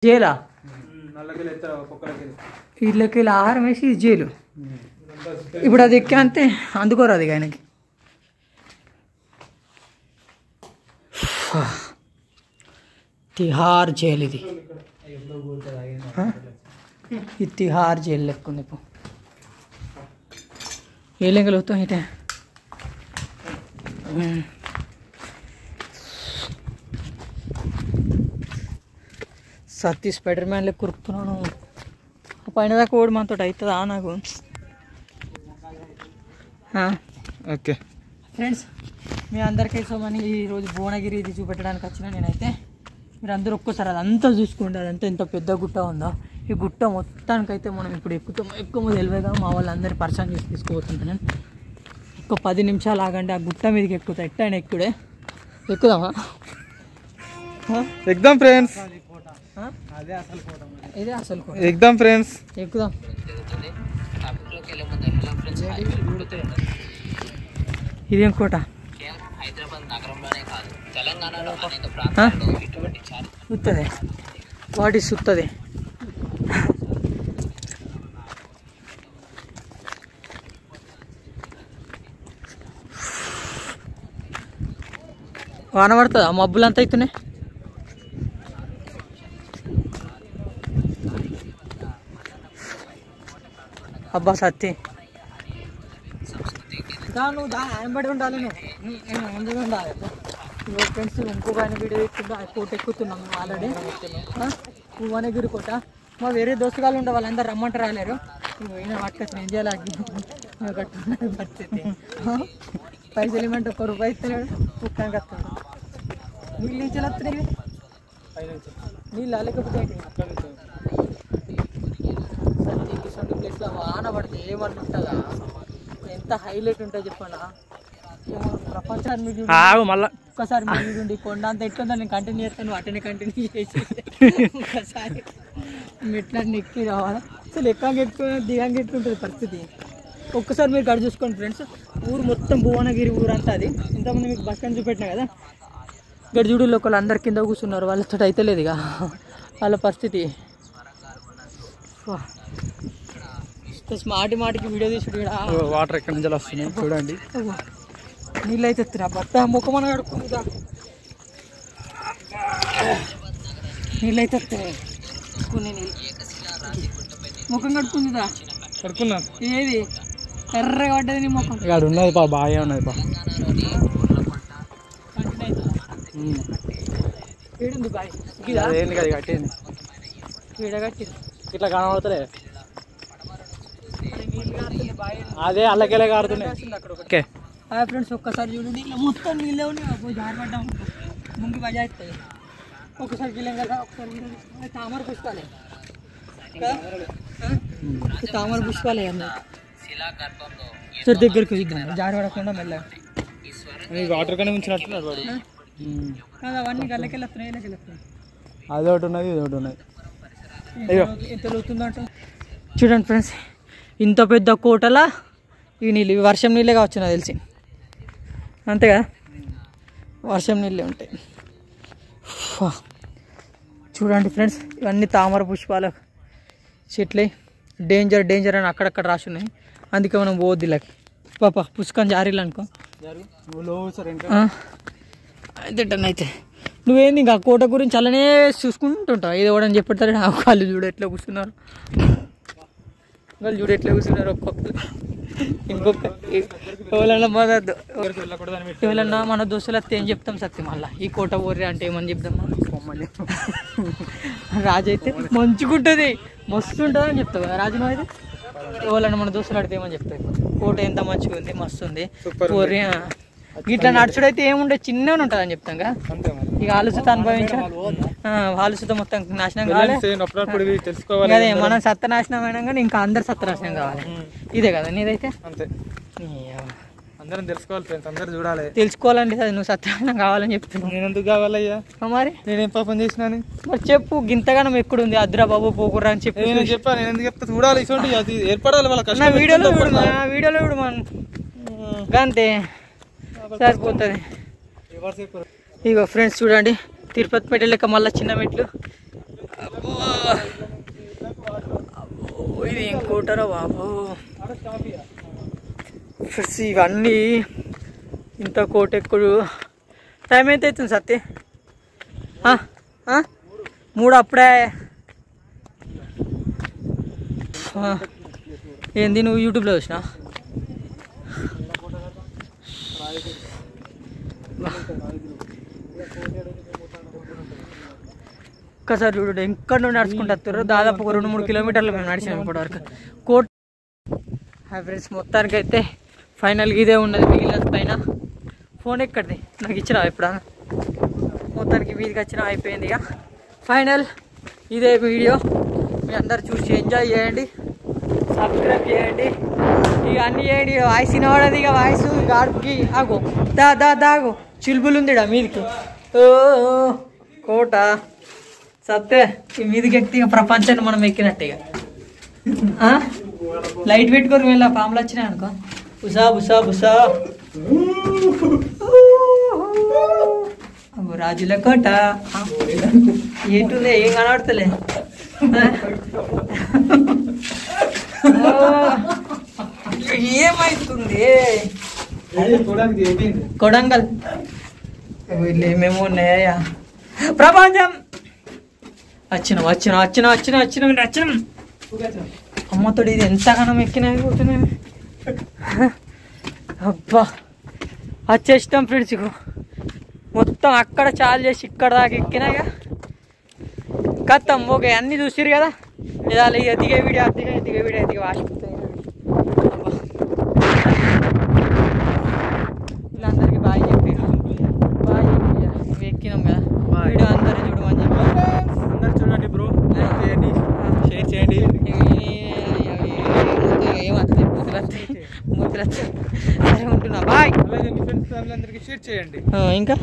జైలా వీళ్ళకి ఆహారం వేసి జైలు. ఇప్పుడు అది ఎక్కి అంతే అందుకోరాదు ఇక ఆయనకి. తిహార్ జైలు ఇది. ఇది తిహార్ జైలు లెక్క ఉంది. ఇప్పుడు ఏ లెక్కలుతాం ఇటే సతీ స్పైడర్ మ్యాన్ లెక్క కురుకుతున్నాను. పైన దాకా ఓడి మనతో అవుతుందా నాకు. ఓకే ఫ్రెండ్స్, మీ అందరికీ సోమని ఈరోజు భువనగిరి ఇది చూపెట్టడానికి వచ్చిన నేనైతే. మీరు అందరూ ఒక్కసారి అదంతా చూసుకోండి. అదంతా ఎంత పెద్ద గుట్ట ఉందో. ఈ గుట్ట మొత్తానికైతే మనం ఇప్పుడు ఎక్కువ తెలియగా మా వాళ్ళందరూ పరిచయం చేసి తీసుకుపోతుంటాను నేను. ఒక 10 నిమిషాలు ఆగండి, ఆ గుట్ట మీదకి ఎక్కుతా. ఎట్టయినా ఎక్కుదామా? ఎగ్దాం ఫ్రెండ్స్, ఇదే అసలు కోట. ఎగ్దాం ఫ్రెండ్స్, ఎక్కుదాం. ఇదేం కోట? సుత్తది. వాటి సుత్తది. వాన పడుతుందా? మబ్బులు అంతా అవుతున్నాయి. అబ్బా సత్తి నువ్వు ఆయనబడి ఉండాలి. నువ్వు ముందుగా ఉండాలి. ఫ్రెండ్స్, ఇంకొక ఆయన వీడియో ఎక్కుతుందా? కోట ఎక్కుతున్నాం మేము ఆల్రెడీ. భువనగిరి కోట. మా వేరే దోస్తుగాళ్ళు ఉండే వాళ్ళందరూ రమ్మంటే రాలేరు. అయినా పట్టుకొచ్చిన ఏం చేయాలి? కట్టుకున్నది పరిస్థితి. పైసలు ఇవ్వమంటే 1 రూపాయి ఇస్తున్నాడు. కుక్కానికి వస్తాడు. నీళ్ళు నుంచి వస్తున్నాయి. నీళ్ళు లేకపోతే ప్లేస్లో వాన పడితే ఏమన్నా ఉంటుందా? ఎంత హైలైట్ ఉంటుంది చెప్పండి. ప్రపంచాన్ని మళ్ళా ఒక్కసారి మీరు చూడండి. కొండ అంత ఎట్లుందో నేను కంటిన్యూ చేస్తాను. వాటిని కంటిన్యూ చేసి ఒక్కసారి మెట్లన్నీ ఎక్కి రావాలి. అసలు ఎక్కంగా ఎక్కువ దిగంగా ఎట్లుంటుంది పరిస్థితి. ఒక్కసారి మీరు గడి చూసుకోండి ఫ్రెండ్స్. ఊరు మొత్తం భువనగిరి ఊరంతా అది. ఇంతకుముందు మీకు బస్ స్టాండ్ చూపెట్టినా కదా. గడి చూడు లోకల్ అందరి కింద కూర్చున్నారు. వాళ్ళతో అయితే లేదు ఇక వాళ్ళ పరిస్థితి. మాటికి వీడియో తీసుడు. వాటర్ ఎక్కడి నుంచి వస్తున్నాయి చూడండి. నీళ్ళు అయితే వస్తున్నా. భర్త ముఖమని కడుక్కుందా. నీళ్ళు అయితే వస్తున్నాయి. కొన్ని నీళ్ళు ముఖం కడుక్కుందా. కడుక్కున్నా. ఏది ఎర్రగా పడ్డది నీ ముఖం. ఇక్కడ ఉన్నది బా, బాగా ఉన్నది బా. ఏడుంది బాయ్? ఏంది కదా కట్టింది. ఈడ కట్టింది. ఇట్లా కనబడతలే. అదే అల్లకెళ్ళే కాడుతున్నాయి. ఓకే ఫ్రెండ్స్, ఒక్కసారి చూడండి. ఇలా మొత్తం నీళ్ళే ఉన్నాయి. జారపడ్డాం ముందు మజా అవుతుంది. ఒకసారి గిల్లం కదా. ఒకసారి తామర పుష్పాలే కదా. తామర పుష్పాలే అన్న. సార్ దగ్గరికి జారపడకుండా మెల్లగా వాటర్ కన్నా ఉంచినట్టున్నాడు వాడు. కాదు, అవన్నీ గల్లకెళ్ళి వస్తున్నాయి. ఇళ్ళకెళ్ళి వస్తున్నాయి. అది ఒకటి ఉన్నది, ఇది ఒకటి ఉన్నది. ఎంత లోతుందంట చూడండి ఫ్రెండ్స్. ఇంత పెద్ద కోటలా ఈ నీళ్ళు, ఇవి వర్షం నీళ్ళే కావచ్చు నాకు తెలిసి. అంతే కదా, వర్షం నీళ్ళే ఉంటాయి. చూడండి ఫ్రెండ్స్, ఇవన్నీ తామర పుష్పాల చెట్లే. డేంజర్ అని అక్కడక్కడ రాసి ఉన్నాయి. అందుకే మనం పోవద్దు ఇలా. పాప పుష్కం జారీలు అనుకో. అయితే నువ్వేంది ఇంకా కోట గురించి అలానే చూసుకుంటుంటావు. ఏదో కూడా చెప్పారు. వాళ్ళు చూడు ఎట్లా కూర్చున్నారు. వాళ్ళు చూడు ఎట్లా కూర్చున్నారు. ఇంకొక ఎవరన్నా మన దోస్తులు వస్తే ఏం చెప్తాం సత్యం. మళ్ళీ ఈ కోట ఊర్రి అంటే ఏమని చెప్తాం. రాజు అయితే మంచిగుంటుంది, మస్తు ఉంటుంది అని చెప్తావు కదా రాజు. అయితే ఎవరన్నా మన దోస్తులు అడితే ఏమని చెప్తావు. కోట ఎంత మంచిగా ఉంది, మస్తు ఉంది ఊర్రి. ఇట్లా నడుచుడైతే ఏముండే చిన్నగా ఉంటుంది అని చెప్తాం కదా. ఇక ఆలోచిత అనుభవించాలి. ఆలోచిత మొత్తం నాశనం కావాలి. అదే మనం సత్యనాశనం అయినా కానీ ఇంకా అందరు సత్యనాశనం కావాలి. ఇదే కదా నీదైతే. అందరం తెలుసుకోవాలి ఫ్రెండ్స్, అందరూ చూడాలి. తెలుసుకోవాలంటే అది నువ్వు సత్యనాశనం కావాలని చెప్తున్నావు. నేను ఎందుకు కావాలయ్యా? మరి నేనేం పాపం చేసినా? మరి చెప్పు. గింతగానం ఎక్కడుంది అద్రా బాబు పోకుర్రా అని చెప్పి నేను చెప్పాను. నేను ఎందుకు చెప్తా? చూడాలి, అది ఏర్పడాలి వాళ్ళ కష్టం. వీడియోలో వీడియోలో మనం అంతే ఇగో ఫ్రెండ్స్ చూడండి, తిరుపతి మెట్ల లెక్క మళ్ళీ చిన్న మెట్లు ఇది ఏం కోటరా బాబు. ఫ్రెండ్స్ ఇవన్నీ ఇంత కోట ఎక్కుడు. టైం ఎంత అవుతుంది సత్తి? 3 అప్పుడే. ఏంది నువ్వు యూట్యూబ్లో చూసినా? ఒక్కసారి చూడు ఎక్కడ నుండి నడుచుకుంటూ వస్తారు. దాదాపు ఒక 2-3 కిలోమీటర్లు మేము నడిచినాం ఇప్పటివరకు. కోట హాయ్ ఫ్రెండ్స్, మొత్తానికి అయితే ఫైనల్గా ఇదే ఉన్నది. మిగిలిన పైన ఫోన్ ఎక్కడిది నాకు ఇచ్చినా ఇప్పుడు? మొత్తానికి మీదికి వచ్చినా అయిపోయింది. ఇక ఫైనల్ ఇదే వీడియో. మీ అందరు చూసి ఎంజాయ్ చేయండి, సబ్స్క్రైబ్ చేయండి, ఇక అన్నీ చేయండి. వాయిస్ వినబడదు. ఇక వాయిస్ గాడుపుకి ఆగో దాగో చిలుబులు ఉంది మీదికి. ఓ కోట సత్తే ఈ మీదికి ఎక్కితే ఇక ప్రపంచాన్ని మనం ఎక్కినట్టు. ఇక లైట్ పెట్టుకొని వెళ్ళా, పాములు వచ్చినాయి అనుకో. బుసా బుసా బుసా రాజుల కోట ఏంటుంది? ఏం కనబడతలే. ఏమైతుంది? కొడంగల్ వీళ్ళు ఏమేమో ఉన్నాయా? ప్రపంచం వచ్చిన అమ్మతోడు ఇది ఎంతగానం ఎక్కినాయి పోతున్నాయి. అబ్బా వచ్చేస్తాం ఫ్రెండ్స్. మొత్తం అక్కడ చాలు చేసి ఇక్కడ దాకా ఎక్కినాయిగా కత్తం. ఓకే అన్నీ చూసిరు కదా. లేదా ఇక దిగే వీడియో వాసిపోతాయి. వీళ్ళందరికీ బాయ్ చెప్పి ఎక్కినాం కదా. వీడియో అందరూ చూడమని చెప్పి అందరు చూడండి బ్రో, లైక్ చేయండి, షేర్ చేయండి. ఏమవుతుంది మూతులత్తాయి. సరే ఉంటున్నా బాయ్. అలాగే మీ ఫ్రెండ్స్ ఫ్యామిలీ అందరికీ షేర్ చేయండి. ఇంకా